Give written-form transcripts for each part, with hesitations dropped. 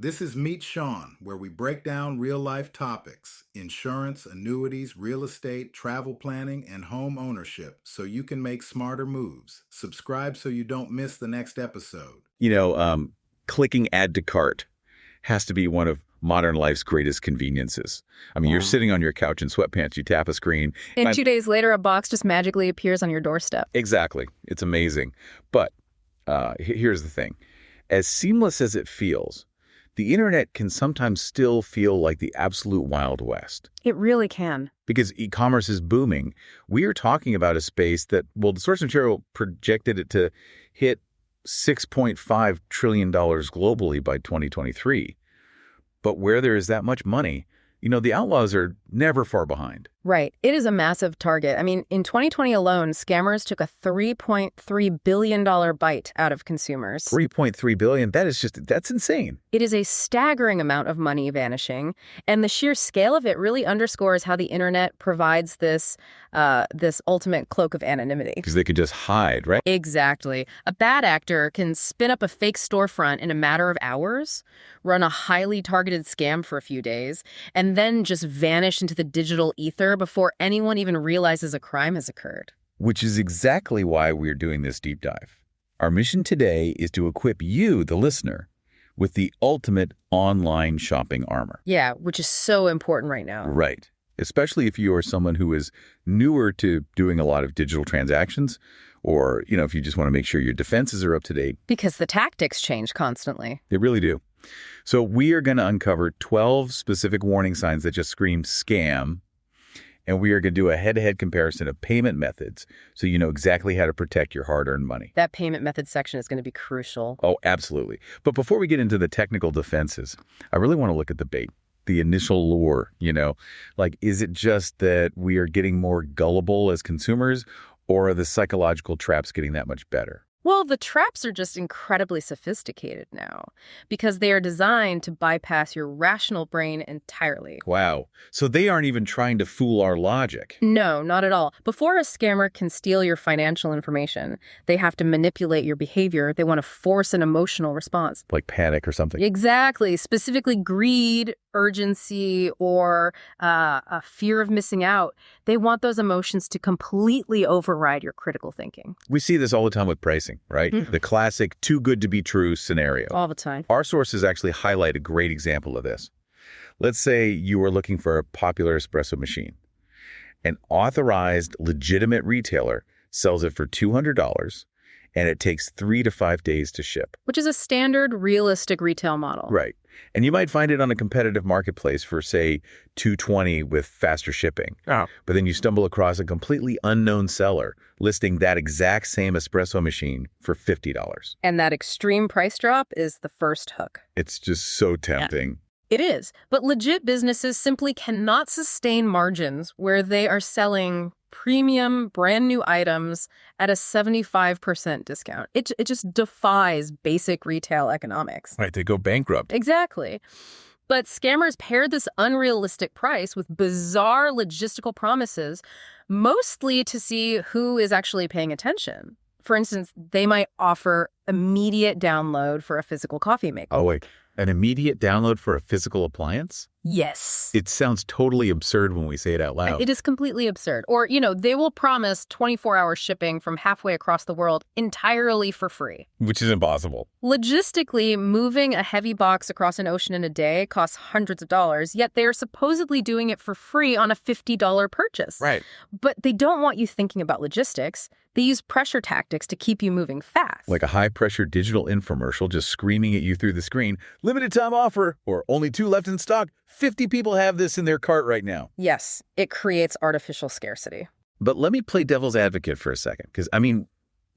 This is Meet Sean, where we break down real life topics insurance, annuities, real estate, travel planning, and home ownership so you can make smarter moves. Subscribe so you don't miss the next episode. Clicking add to cart has to be one of modern life's greatest conveniences. I mean, you're sitting on your couch in sweatpants, you tap a screen. And 2 days later, a box just magically appears on your doorstep. Exactly. It's amazing. But here's the thing. As seamless as it feels, the internet can sometimes still feel like the absolute Wild West. It really can. Because e-commerce is booming. We are talking about a space that, well, the source material projected it to hit $6.5 trillion globally by 2023. But where there is that much money, the outlaws are never far behind. Right. It is a massive target. I mean, in 2020 alone, scammers took a $3.3 billion bite out of consumers. $3.3 billion? That's insane. It is a staggering amount of money vanishing, and the sheer scale of it really underscores how the internet provides this ultimate cloak of anonymity. Because they could just hide, right? Exactly. A bad actor can spin up a fake storefront in a matter of hours, run a highly targeted scam for a few days, and then just vanish into the digital ether before anyone even realizes a crime has occurred. Which is exactly why we're doing this deep dive. Our mission today is to equip you, the listener, with the ultimate online shopping armor. Yeah, which is so important right now. Right. Especially if you are someone who is newer to doing a lot of digital transactions, or, if you just want to make sure your defenses are up to date. Because the tactics change constantly. They really do. So we are going to uncover 12 specific warning signs that just scream scam. And we are going to do a head-to-head comparison of payment methods so you know exactly how to protect your hard-earned money. That payment method section is going to be crucial. Oh, absolutely. But before we get into the technical defenses, I really want to look at the bait, the initial lure, is it just that we are getting more gullible as consumers, or are the psychological traps getting that much better? Well, the traps are just incredibly sophisticated now because they are designed to bypass your rational brain entirely. Wow. So they aren't even trying to fool our logic. No, not at all. Before a scammer can steal your financial information, they have to manipulate your behavior. They want to force an emotional response. Like panic or something. Exactly. Specifically greed, urgency, or a fear of missing out. They want those emotions to completely override your critical thinking. We see this all the time with pricing, right? Mm-hmm. The classic too good to be true scenario. All the time. Our sources actually highlight a great example of this. Let's say you are looking for a popular espresso machine. An authorized, legitimate retailer sells it for $200, and it takes 3 to 5 days to ship. Which is a standard, realistic retail model. Right. And you might find it on a competitive marketplace for, say, $220 with faster shipping. Oh. But then you stumble across a completely unknown seller listing that exact same espresso machine for $50. And that extreme price drop is the first hook. It's just so tempting. Yeah. It is. But legit businesses simply cannot sustain margins where they are selling premium, brand new items at a 75% discount. It just defies basic retail economics. Right, they go bankrupt. Exactly. But scammers pair this unrealistic price with bizarre logistical promises, mostly to see who is actually paying attention. For instance, they might offer immediate download for a physical coffee maker. Oh, wait. An immediate download for a physical appliance? Yes. It sounds totally absurd when we say it out loud. It is completely absurd. Or, they will promise 24-hour shipping from halfway across the world entirely for free. Which is impossible. Logistically, moving a heavy box across an ocean in a day costs hundreds of dollars, yet they are supposedly doing it for free on a $50 purchase. Right. But they don't want you thinking about logistics. They use pressure tactics to keep you moving fast. Like a high-pressure digital infomercial just screaming at you through the screen, limited time offer, or only 2 left in stock. 50 people have this in their cart right now. Yes, it creates artificial scarcity. But let me play devil's advocate for a second, because,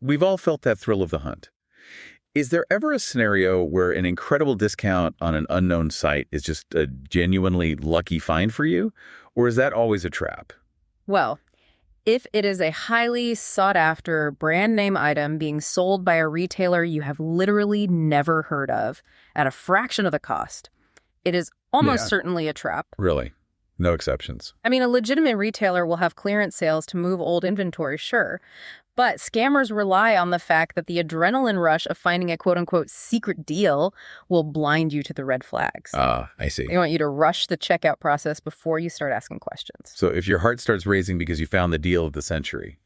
we've all felt that thrill of the hunt. Is there ever a scenario where an incredible discount on an unknown site is just a genuinely lucky find for you? Or is that always a trap? Well, if it is a highly sought-after brand name item being sold by a retailer you have literally never heard of at a fraction of the cost, it is almost certainly a trap. Really? No exceptions. I mean, a legitimate retailer will have clearance sales to move old inventory, sure. But scammers rely on the fact that the adrenaline rush of finding a quote-unquote secret deal will blind you to the red flags. Ah, I see. They want you to rush the checkout process before you start asking questions. So if your heart starts racing because you found the deal of the century,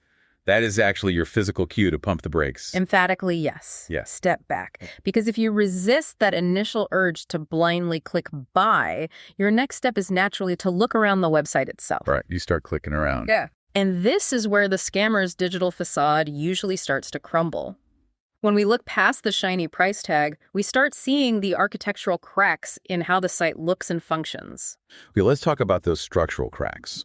that is actually your physical cue to pump the brakes. Emphatically, yes. Yes. Step back. Because if you resist that initial urge to blindly click buy, your next step is naturally to look around the website itself. Right. You start clicking around. Yeah. And this is where the scammer's digital facade usually starts to crumble. When we look past the shiny price tag, we start seeing the architectural cracks in how the site looks and functions. Okay, let's talk about those structural cracks.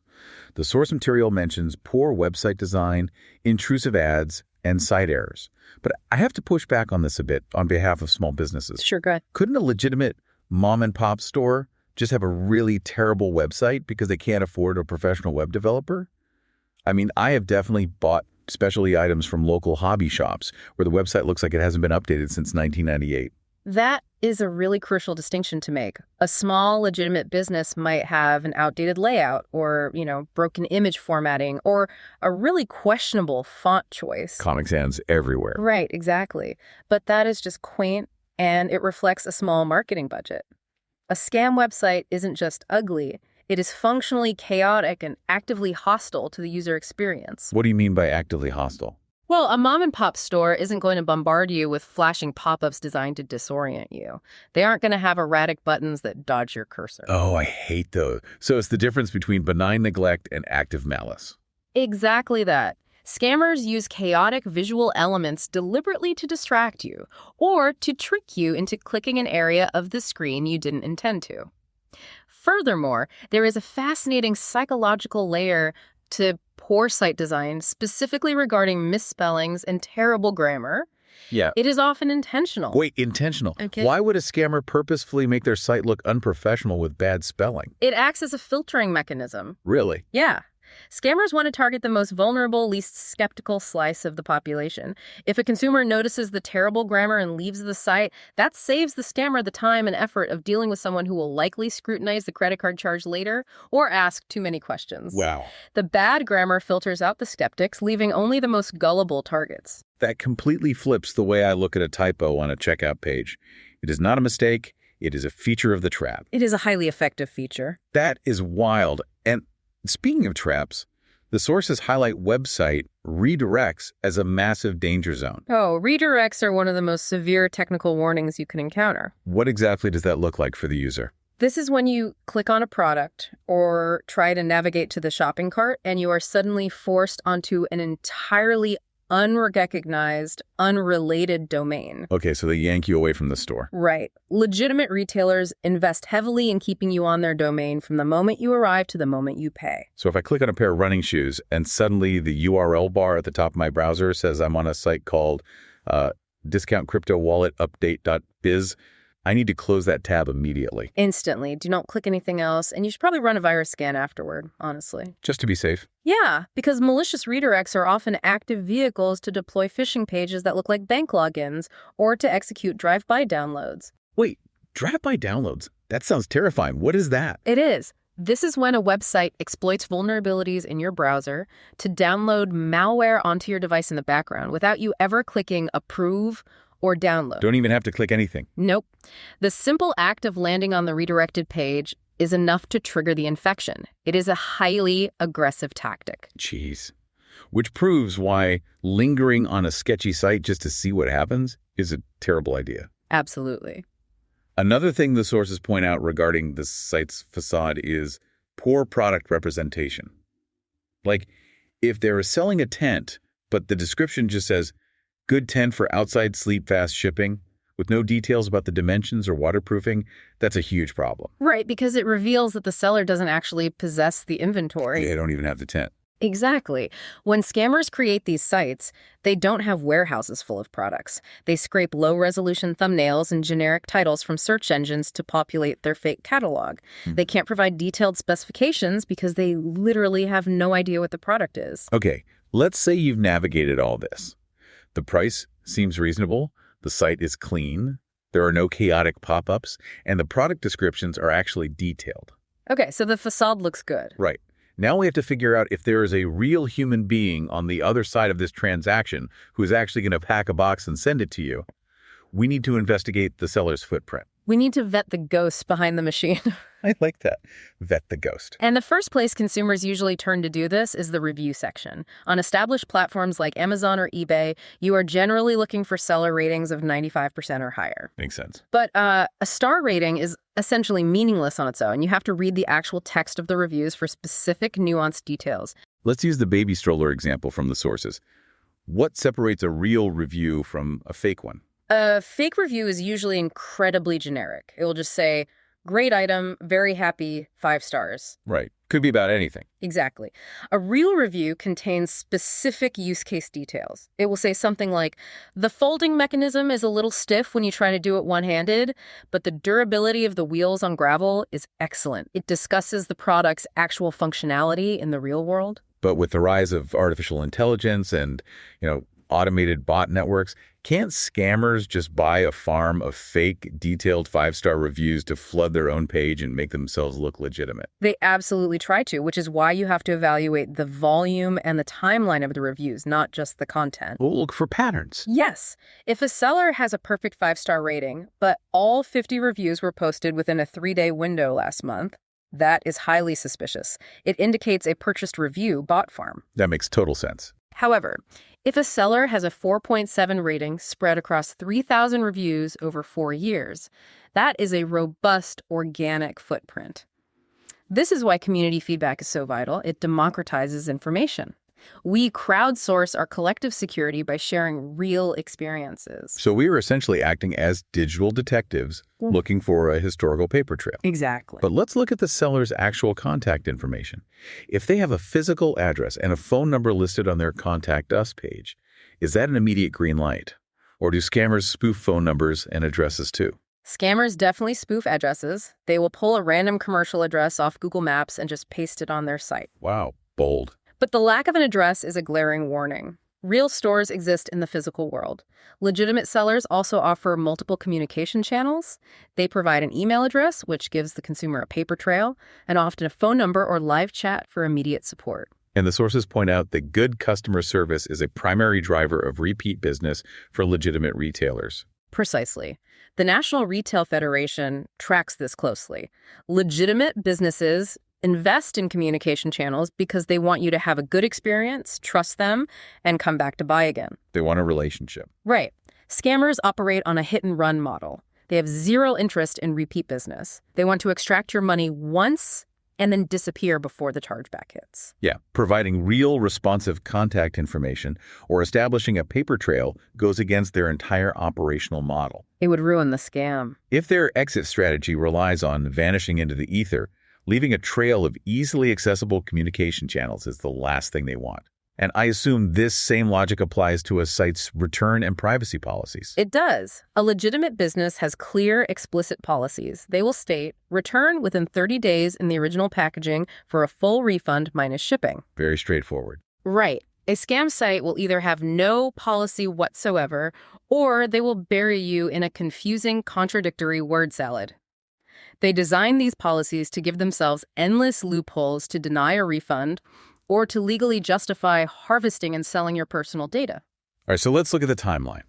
The source material mentions poor website design, intrusive ads, and site errors. But I have to push back on this a bit on behalf of small businesses. Sure, go ahead. Couldn't a legitimate mom-and-pop store just have a really terrible website because they can't afford a professional web developer? I mean, I have definitely bought specialty items from local hobby shops where the website looks like it hasn't been updated since 1998. That is a really crucial distinction to make. A small, legitimate business might have an outdated layout or, broken image formatting or a really questionable font choice. Comic Sans everywhere. Right, exactly. But that is just quaint, and it reflects a small marketing budget. A scam website isn't just ugly. It is functionally chaotic and actively hostile to the user experience. What do you mean by actively hostile? Well, a mom-and-pop store isn't going to bombard you with flashing pop-ups designed to disorient you. They aren't going to have erratic buttons that dodge your cursor. Oh, I hate those. So it's the difference between benign neglect and active malice. Exactly that. Scammers use chaotic visual elements deliberately to distract you or to trick you into clicking an area of the screen you didn't intend to. Furthermore, there is a fascinating psychological layer to poor site design, specifically regarding misspellings and terrible grammar. Yeah. It is often intentional. Wait, intentional? Okay. Why would a scammer purposefully make their site look unprofessional with bad spelling? It acts as a filtering mechanism. Really? Yeah. Scammers want to target the most vulnerable, least skeptical slice of the population. If a consumer notices the terrible grammar and leaves the site, that saves the scammer the time and effort of dealing with someone who will likely scrutinize the credit card charge later or ask too many questions. Wow. The bad grammar filters out the skeptics, leaving only the most gullible targets. That completely flips the way I look at a typo on a checkout page. It is not a mistake. It is a feature of the trap. It is a highly effective feature. That is wild. And speaking of traps, the sources highlight website redirects as a massive danger zone. Oh, redirects are one of the most severe technical warnings you can encounter. What exactly does that look like for the user? This is when you click on a product or try to navigate to the shopping cart and you are suddenly forced onto an entirely unrecognized, unrelated domain. Okay, so they yank you away from the store. Right. Legitimate retailers invest heavily in keeping you on their domain from the moment you arrive to the moment you pay. So if I click on a pair of running shoes and suddenly the URL bar at the top of my browser says I'm on a site called discount crypto wallet update.biz, I need to close that tab immediately. Instantly. Do not click anything else, and you should probably run a virus scan afterward, honestly. Just to be safe. Yeah, because malicious redirects are often active vehicles to deploy phishing pages that look like bank logins or to execute drive-by downloads. Wait, drive-by downloads? That sounds terrifying. What is that? It is. This is when a website exploits vulnerabilities in your browser to download malware onto your device in the background without you ever clicking approve or download. Don't even have to click anything. Nope. The simple act of landing on the redirected page is enough to trigger the infection. It is a highly aggressive tactic. Jeez. Which proves why lingering on a sketchy site just to see what happens is a terrible idea. Absolutely. Another thing the sources point out regarding the site's facade is poor product representation. Like, if they're selling a tent, but the description just says, good tent for outside sleep fast shipping, with no details about the dimensions or waterproofing, that's a huge problem. Right, because it reveals that the seller doesn't actually possess the inventory. They don't even have the tent. Exactly. When scammers create these sites, they don't have warehouses full of products. They scrape low-resolution thumbnails and generic titles from search engines to populate their fake catalog. They can't provide detailed specifications because they literally have no idea what the product is. Okay, let's say you've navigated all this. The price seems reasonable, the site is clean, there are no chaotic pop-ups, and the product descriptions are actually detailed. Okay, so the facade looks good. Right. Now we have to figure out if there is a real human being on the other side of this transaction who is actually going to pack a box and send it to you. We need to investigate the seller's footprint. We need to vet the ghost behind the machine. I like that. Vet the ghost. And the first place consumers usually turn to do this is the review section. On established platforms like Amazon or eBay, you are generally looking for seller ratings of 95% or higher. Makes sense. But a star rating is essentially meaningless on its own. You have to read the actual text of the reviews for specific nuanced details. Let's use the baby stroller example from the sources. What separates a real review from a fake one? A fake review is usually incredibly generic. It will just say, great item, very happy, 5 stars. Right. Could be about anything. Exactly. A real review contains specific use case details. It will say something like, the folding mechanism is a little stiff when you try to do it one-handed, but the durability of the wheels on gravel is excellent. It discusses the product's actual functionality in the real world. But with the rise of artificial intelligence and, automated bot networks, can't scammers just buy a farm of fake, detailed 5-star reviews to flood their own page and make themselves look legitimate? They absolutely try to, which is why you have to evaluate the volume and the timeline of the reviews, not just the content. We'll look for patterns. Yes. If a seller has a perfect 5-star rating, but all 50 reviews were posted within a 3-day window last month, that is highly suspicious. It indicates a purchased review bot farm. That makes total sense. However, if a seller has a 4.7 rating spread across 3,000 reviews over 4 years, that is a robust organic footprint. This is why community feedback is so vital. It democratizes information. We crowdsource our collective security by sharing real experiences. So we are essentially acting as digital detectives looking for a historical paper trail. Exactly. But let's look at the seller's actual contact information. If they have a physical address and a phone number listed on their Contact Us page, is that an immediate green light? Or do scammers spoof phone numbers and addresses too? Scammers definitely spoof addresses. They will pull a random commercial address off Google Maps and just paste it on their site. Wow, bold. But the lack of an address is a glaring warning. Real stores exist in the physical world. Legitimate sellers also offer multiple communication channels. They provide an email address, which gives the consumer a paper trail, and often a phone number or live chat for immediate support. And the sources point out that good customer service is a primary driver of repeat business for legitimate retailers. Precisely. The National Retail Federation tracks this closely. Legitimate businesses invest in communication channels because they want you to have a good experience, trust them, and come back to buy again. They want a relationship. Right. Scammers operate on a hit-and-run model. They have zero interest in repeat business. They want to extract your money once and then disappear before the chargeback hits. Yeah, providing real responsive contact information or establishing a paper trail goes against their entire operational model. It would ruin the scam. If their exit strategy relies on vanishing into the ether, leaving a trail of easily accessible communication channels is the last thing they want. And I assume this same logic applies to a site's return and privacy policies. It does. A legitimate business has clear, explicit policies. They will state, return within 30 days in the original packaging for a full refund minus shipping. Very straightforward. Right. A scam site will either have no policy whatsoever, or they will bury you in a confusing, contradictory word salad. They design these policies to give themselves endless loopholes to deny a refund or to legally justify harvesting and selling your personal data. All right, so let's look at the timeline.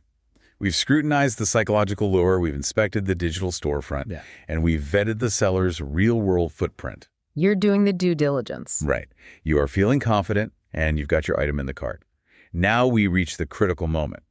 We've scrutinized the psychological lure, we've inspected the digital storefront, and we've vetted the seller's real-world footprint. You're doing the due diligence. Right. You are feeling confident, and you've got your item in the cart. Now we reach the critical moment.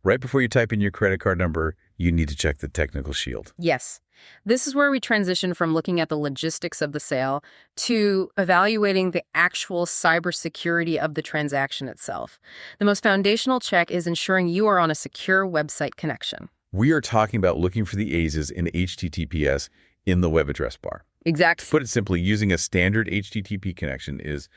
Right before you type in your credit card number, you need to check the technical shield. Yes. This is where we transition from looking at the logistics of the sale to evaluating the actual cybersecurity of the transaction itself. The most foundational check is ensuring you are on a secure website connection. We are talking about looking for the A's in HTTPS in the web address bar. Exactly. To put it simply, using a standard HTTP connection is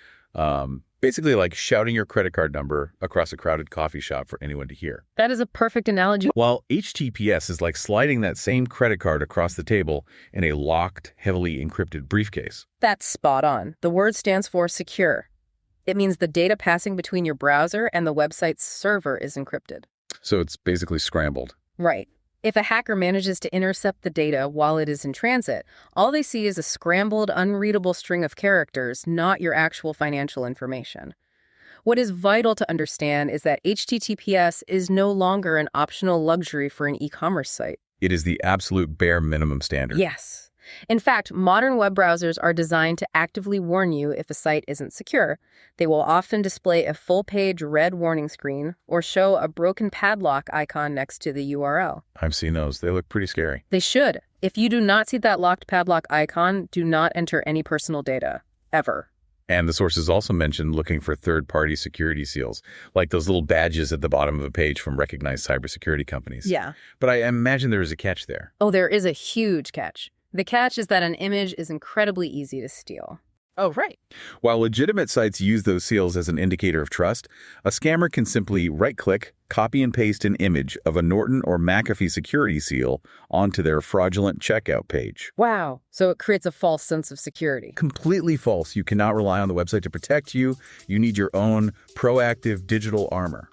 basically like shouting your credit card number across a crowded coffee shop for anyone to hear. That is a perfect analogy. While HTTPS is like sliding that same credit card across the table in a locked, heavily encrypted briefcase. That's spot on. The word stands for secure. It means the data passing between your browser and the website's server is encrypted. So it's basically scrambled. Right. If a hacker manages to intercept the data while it is in transit, all they see is a scrambled, unreadable string of characters, not your actual financial information. What is vital to understand is that HTTPS is no longer an optional luxury for an e-commerce site. It is the absolute bare minimum standard. Yes. In fact, modern web browsers are designed to actively warn you if a site isn't secure. They will often display a full-page red warning screen or show a broken padlock icon next to the URL. I've seen those. They look pretty scary. They should. If you do not see that locked padlock icon, do not enter any personal data. Ever. And the sources also mentioned looking for third-party security seals, like those little badges at the bottom of a page from recognized cybersecurity companies. Yeah. But I imagine there is a catch there. Oh, there is a huge catch. The catch is that an image is incredibly easy to steal. Oh, right. While legitimate sites use those seals as an indicator of trust, a scammer can simply right-click, copy and paste an image of a Norton or McAfee security seal onto their fraudulent checkout page. Wow. So it creates a false sense of security. Completely false. You cannot rely on the website to protect you. You need your own proactive digital armor.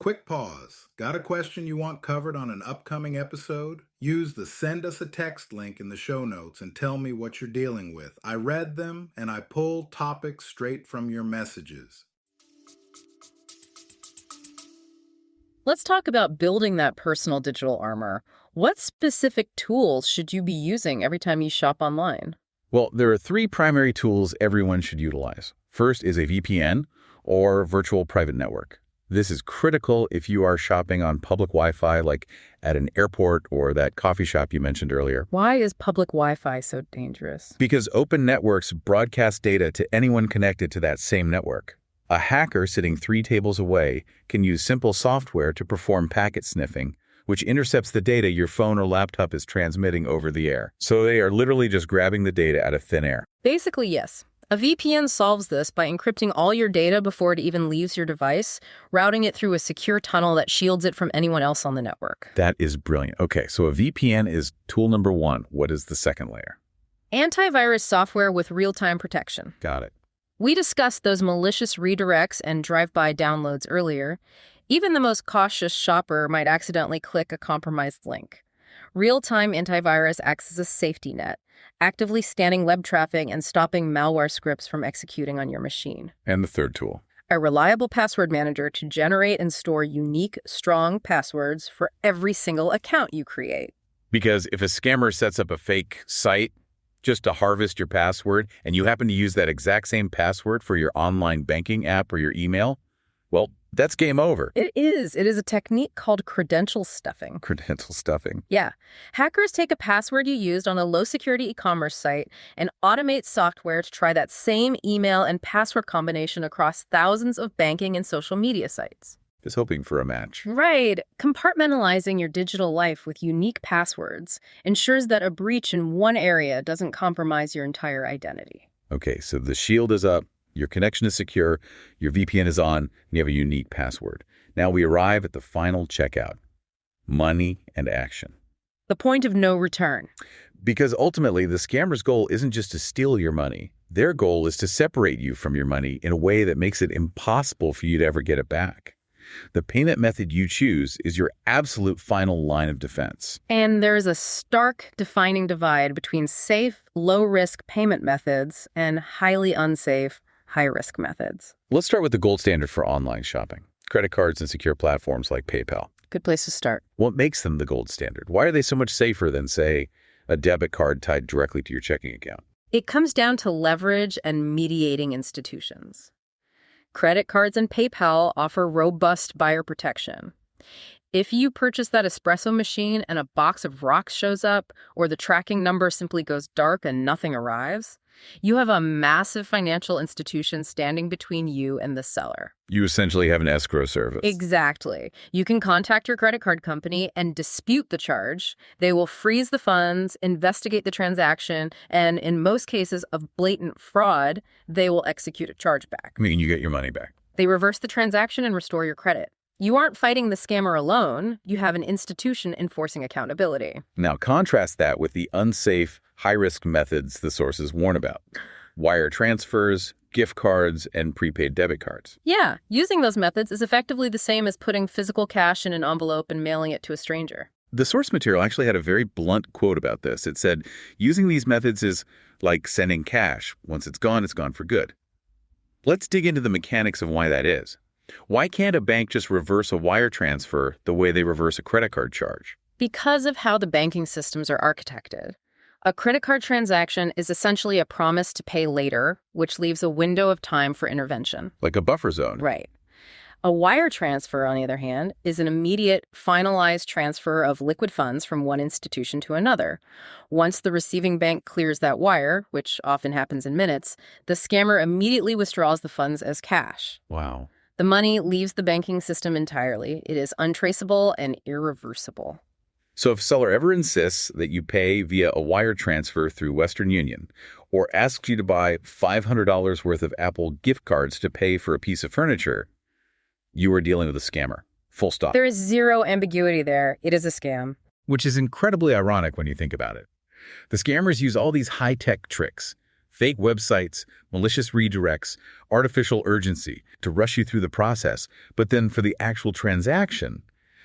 Quick pause. Got a question you want covered on an upcoming episode? Use the Send Us a Text link in the show notes and tell me what you're dealing with. I read them and I pulled topics straight from your messages. Let's talk about building that personal digital armor. What specific tools should you be using every time you shop online? Well, there are three primary tools everyone should utilize. First is a VPN or virtual private network. This is critical if you are shopping on public Wi-Fi, like at an airport or that coffee shop you mentioned earlier. Why is public Wi-Fi so dangerous? Because open networks broadcast data to anyone connected to that same network. A hacker sitting 3 tables away can use simple software to perform packet sniffing, which intercepts the data your phone or laptop is transmitting over the air. So they are literally just grabbing the data out of thin air. Basically, yes. A VPN solves this by encrypting all your data before it even leaves your device, routing it through a secure tunnel that shields it from anyone else on the network. That is brilliant. Okay, so a VPN is tool number 1. What is the second layer? Antivirus software with real-time protection. Got it. We discussed those malicious redirects and drive-by downloads earlier. Even the most cautious shopper might accidentally click a compromised link. Real-time antivirus acts as a safety net, actively scanning web traffic and stopping malware scripts from executing on your machine. And the third tool? A reliable password manager to generate and store unique, strong passwords for every single account you create. Because if a scammer sets up a fake site just to harvest your password, and you happen to use that exact same password for your online banking app or your email, well, that's game over. It is. It is a technique called credential stuffing. Credential stuffing. Yeah. Hackers take a password you used on a low-security e-commerce site and automate software to try that same email and password combination across thousands of banking and social media sites. Just hoping for a match. Right. Compartmentalizing your digital life with unique passwords ensures that a breach in one area doesn't compromise your entire identity. Okay, so the shield is up. Your connection is secure, your VPN is on, and you have a unique password. Now we arrive at the final checkout, money and action. The point of no return. Because ultimately, the scammer's goal isn't just to steal your money. Their goal is to separate you from your money in a way that makes it impossible for you to ever get it back. The payment method you choose is your absolute final line of defense. And there's a stark defining divide between safe, low-risk payment methods and highly unsafe, high-risk methods. Let's start with the gold standard for online shopping. Credit cards and secure platforms like PayPal. Good place to start. What makes them the gold standard? Why are they so much safer than, say, a debit card tied directly to your checking account? It comes down to leverage and mediating institutions. Credit cards and PayPal offer robust buyer protection. If you purchase that espresso machine and a box of rocks shows up, or the tracking number simply goes dark and nothing arrives, you have a massive financial institution standing between you and the seller. You essentially have an escrow service. Exactly. You can contact your credit card company and dispute the charge. They will freeze the funds, investigate the transaction, and in most cases of blatant fraud, they will execute a chargeback. I mean, you get your money back. They reverse the transaction and restore your credit. You aren't fighting the scammer alone. You have an institution enforcing accountability. Now, contrast that with the unsafe, high-risk methods the sources warn about. Wire transfers, gift cards, and prepaid debit cards. Yeah, using those methods is effectively the same as putting physical cash in an envelope and mailing it to a stranger. The source material actually had a very blunt quote about this. It said, using these methods is like sending cash. Once it's gone for good. Let's dig into the mechanics of why that is. Why can't a bank just reverse a wire transfer the way they reverse a credit card charge? Because of how the banking systems are architected. A credit card transaction is essentially a promise to pay later, which leaves a window of time for intervention. Like a buffer zone. Right. A wire transfer, on the other hand, is an immediate, finalized transfer of liquid funds from one institution to another. Once the receiving bank clears that wire, which often happens in minutes, the scammer immediately withdraws the funds as cash. Wow. The money leaves the banking system entirely. It is untraceable and irreversible. So if a seller ever insists that you pay via a wire transfer through Western Union or asks you to buy $500 worth of Apple gift cards to pay for a piece of furniture, you are dealing with a scammer. Full stop. There is zero ambiguity there. It is a scam. Which is incredibly ironic when you think about it. The scammers use all these high-tech tricks, fake websites, malicious redirects, artificial urgency to rush you through the process. But then for the actual transaction,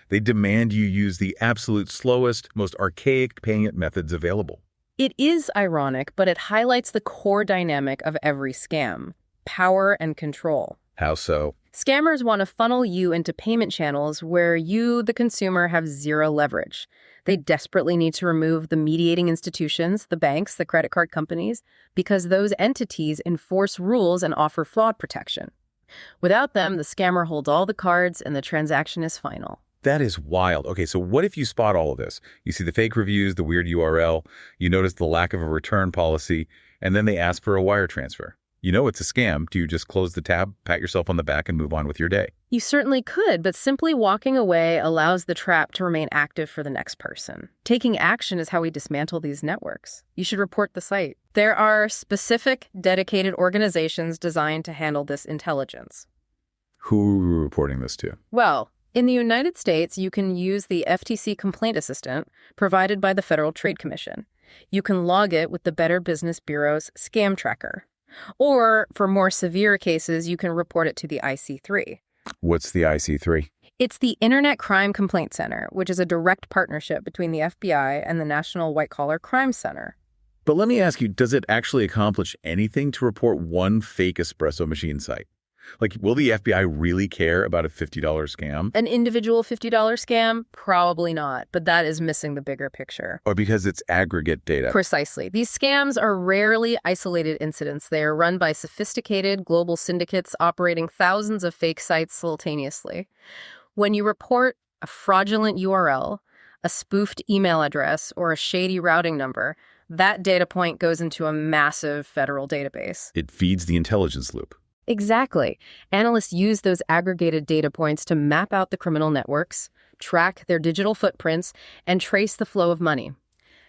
they demand you use the absolute slowest, most archaic payment methods available. It is ironic, but it highlights the core dynamic of every scam: power and control. How so? Scammers want to funnel you into payment channels where you, the consumer, have zero leverage. They desperately need to remove the mediating institutions, the banks, the credit card companies, because those entities enforce rules and offer fraud protection. Without them, the scammer holds all the cards and the transaction is final. That is wild. Okay, so what if you spot all of this? You see the fake reviews, the weird URL, you notice the lack of a return policy, and then they ask for a wire transfer. You know it's a scam. Do you just close the tab, pat yourself on the back, and move on with your day? You certainly could, but simply walking away allows the trap to remain active for the next person. Taking action is how we dismantle these networks. You should report the site. There are specific, dedicated organizations designed to handle this intelligence. Who are we reporting this to? Well, in the United States, you can use the FTC Complaint Assistant provided by the Federal Trade Commission. You can log it with the Better Business Bureau's Scam Tracker. Or, for more severe cases, you can report it to the IC3. What's the IC3? It's the Internet Crime Complaint Center, which is a direct partnership between the FBI and the National White Collar Crime Center. But let me ask you, does it actually accomplish anything to report one fake espresso machine site? Like, will the FBI really care about a $50 scam? An individual $50 scam? Probably not, but that is missing the bigger picture. Or because it's aggregate data? Precisely. These scams are rarely isolated incidents. They are run by sophisticated global syndicates operating thousands of fake sites simultaneously. When you report a fraudulent URL, a spoofed email address, or a shady routing number, that data point goes into a massive federal database. It feeds the intelligence loop. Exactly. Analysts use those aggregated data points to map out the criminal networks, track their digital footprints, and trace the flow of money.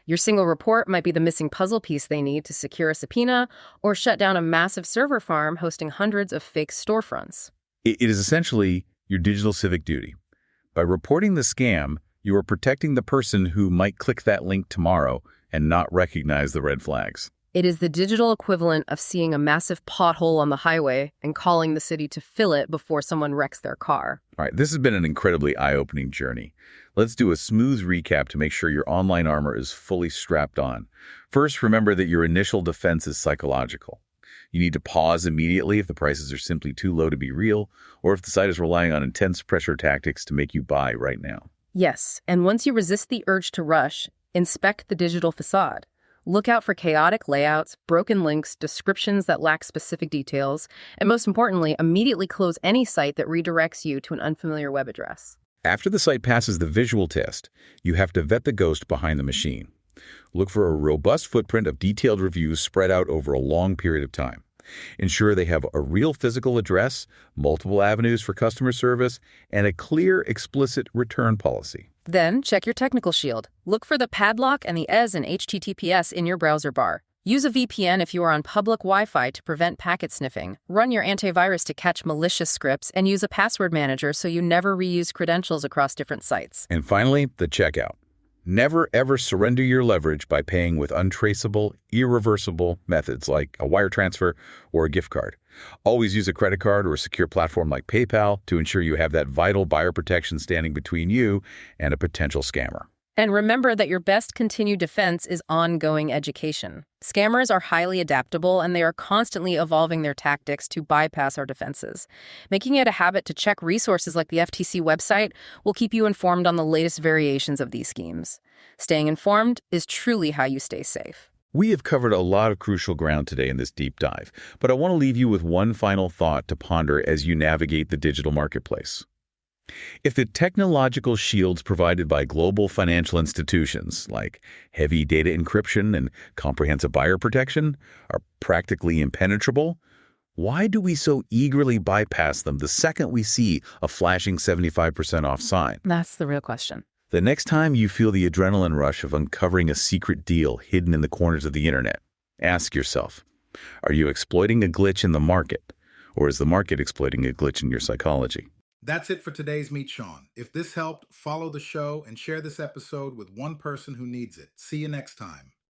Your single report might be the missing puzzle piece they need to secure a subpoena or shut down a massive server farm hosting hundreds of fake storefronts. It is essentially your digital civic duty. By reporting the scam, you are protecting the person who might click that link tomorrow and not recognize the red flags. It is the digital equivalent of seeing a massive pothole on the highway and calling the city to fill it before someone wrecks their car. All right, this has been an incredibly eye-opening journey. Let's do a smooth recap to make sure your online armor is fully strapped on. First, remember that your initial defense is psychological. You need to pause immediately if the prices are simply too low to be real, or if the site is relying on intense pressure tactics to make you buy right now. Yes, and once you resist the urge to rush, inspect the digital facade. Look out for chaotic layouts, broken links, descriptions that lack specific details, and most importantly, immediately close any site that redirects you to an unfamiliar web address. After the site passes the visual test, you have to vet the ghost behind the machine. Look for a robust footprint of detailed reviews spread out over a long period of time. Ensure they have a real physical address, multiple avenues for customer service, and a clear, explicit return policy. Then, check your technical shield. Look for the padlock and the ES and HTTPS in your browser bar. Use a VPN if you are on public Wi-Fi to prevent packet sniffing. Run your antivirus to catch malicious scripts, and use a password manager so you never reuse credentials across different sites. And finally, the checkout. Never, ever surrender your leverage by paying with untraceable, irreversible methods like a wire transfer or a gift card. Always use a credit card or a secure platform like PayPal to ensure you have that vital buyer protection standing between you and a potential scammer. And remember that your best continued defense is ongoing education. Scammers are highly adaptable, and they are constantly evolving their tactics to bypass our defenses. Making it a habit to check resources like the FTC website will keep you informed on the latest variations of these schemes. Staying informed is truly how you stay safe. We have covered a lot of crucial ground today in this deep dive, but I want to leave you with one final thought to ponder as you navigate the digital marketplace. If the technological shields provided by global financial institutions, like heavy data encryption and comprehensive buyer protection, are practically impenetrable, why do we so eagerly bypass them the second we see a flashing 75% off sign? That's the real question. The next time you feel the adrenaline rush of uncovering a secret deal hidden in the corners of the internet, ask yourself, are you exploiting a glitch in the market, or is the market exploiting a glitch in your psychology? That's it for today's Meet Sean. If this helped, follow the show and share this episode with one person who needs it. See you next time.